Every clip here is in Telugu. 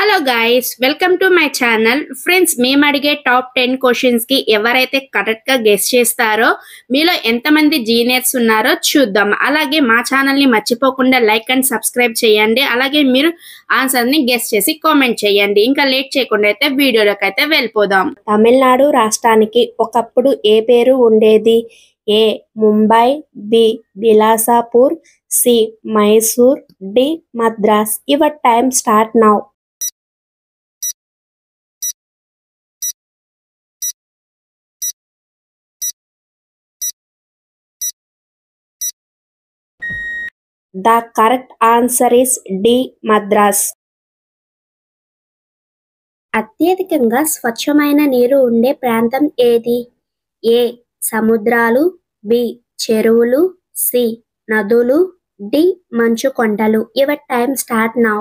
Hello guys, welcome to my channel. Friends, మేము అడిగే టాప్ 10 క్వశ్చన్స్ కి ఎవరైతే కరెక్ట్ గా గెస్ చేస్తారో మీలో ఎంతమంది జీనియర్స్ ఉన్నారో చూద్దాం. అలాగే మా ఛానల్ ని మర్చిపోకుండా లైక్ అండ్ సబ్స్క్రైబ్ చేయండి. అలాగే మీరు ఆన్సర్ ని గెస్ చేసి కామెంట్ చేయండి. ఇంకా లేట్ చేయకుండా అయితే వీడియోలోకి అయితే వెళ్ళిపోదాం. తమిళనాడు రాష్ట్రానికి ఒకప్పుడు ఏ పేరు ఉండేది? A Mumbai, B Bilaspur, C Mysore, D Madras. Your time start now. The correct answer is D. Madras. అత్యధికంగా స్వచ్ఛమైన నీరు ఉండే ప్రాంతం ఏది? ఏ సముద్రాలు, బి చెరువులు, సి నదులు, డి మంచు కొండలు. Your time start now.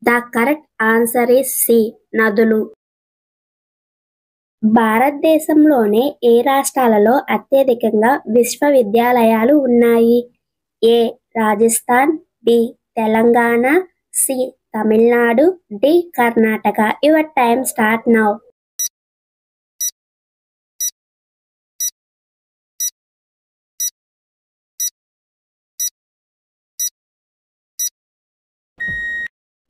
The correct answer is C. నదులు. భారతదేశంలోనే ఏ రాష్ట్రాలలో అత్యధికంగా విశ్వవిద్యాలయాలు ఉన్నాయి? A Rajasthan, B Telangana, C Tamil Nadu, D Karnataka. Your time start now.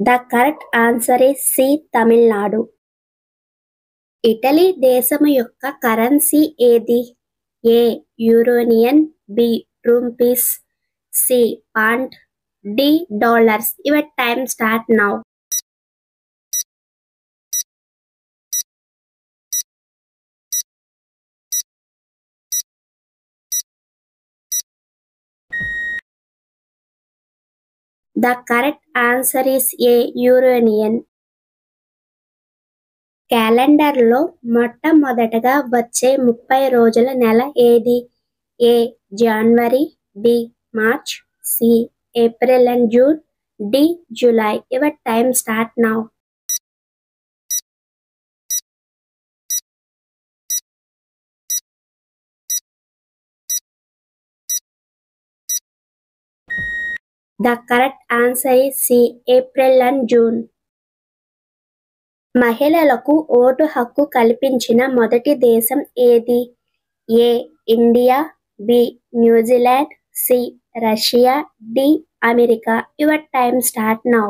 The correct answer is C. Tamil Nadu. Italy దేశము యొక్క కరెన్సీ ఏది? ఏ యూరోనియన్, B rupees, C pound, D dollars. Your time start now. The correct answer is A. యూరోనియన్. క్యాలెండర్లో మొట్టమొదటగా వచ్చే 30 రోజుల నెల ఏది? ఏ జనవరి, B March, C April and June, D July. Your time start now. The correct answer is C. April and June. మహిళలకు ఓటు హక్కు కల్పించిన మొదటి దేశం ఏది? A India, B New Zealand, C Russia, D America. Your time start now.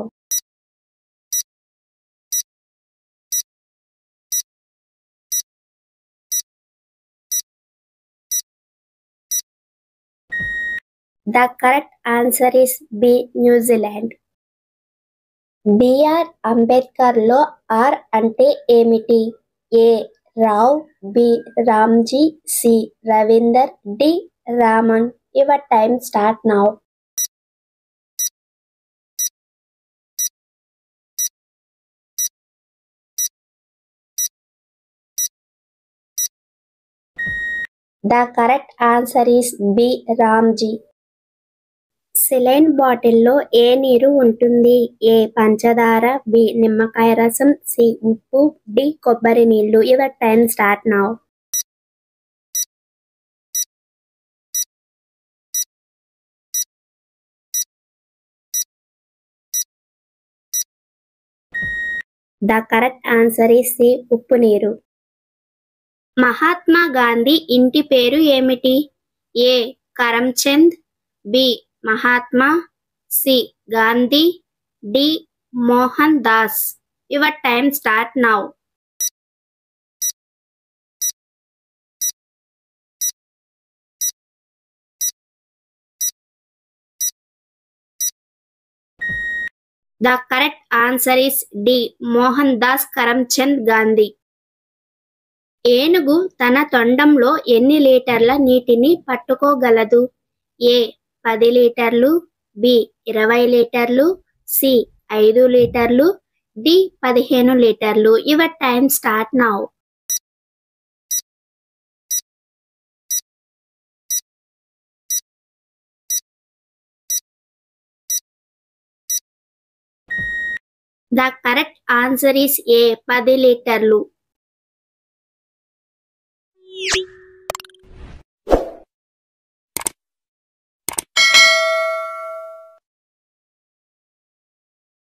The correct answer is B. New Zealand. B R Ambedkar లో ఆర్ అంటే ఏమిటి? A Rao, B Ramji, C Ravinder, D Raman. Your time start now. The correct answer is B. Ramji. Saline బాటిల్లో ఏ నీరు ఉంటుంది? ఏ పంచదార, బి నిమ్మకాయ రసం, సి ఉప్పు, డి కొబ్బరి నీళ్లు. Your time start now. The correct answer is C. ఉప్పు నీరు. మహాత్మా గాంధీ ఇంటి పేరు ఏమిటి? A Karamchand, B Mahatma, C Gandhi, D Mohan Das. Your time start now. The correct answer is D. Mohan Das Karamchand Gandhi. ఏనుగు తన తొండంలో ఎన్ని లీటర్ల నీటిని పట్టుకోగలదు? ఏ 10 లీటర్లు, బి 20 లీటర్లు, సి 5 లీటర్లు, డి 15 లీటర్లు. Your time start now. The correct answer is A. 10 లీటర్లు.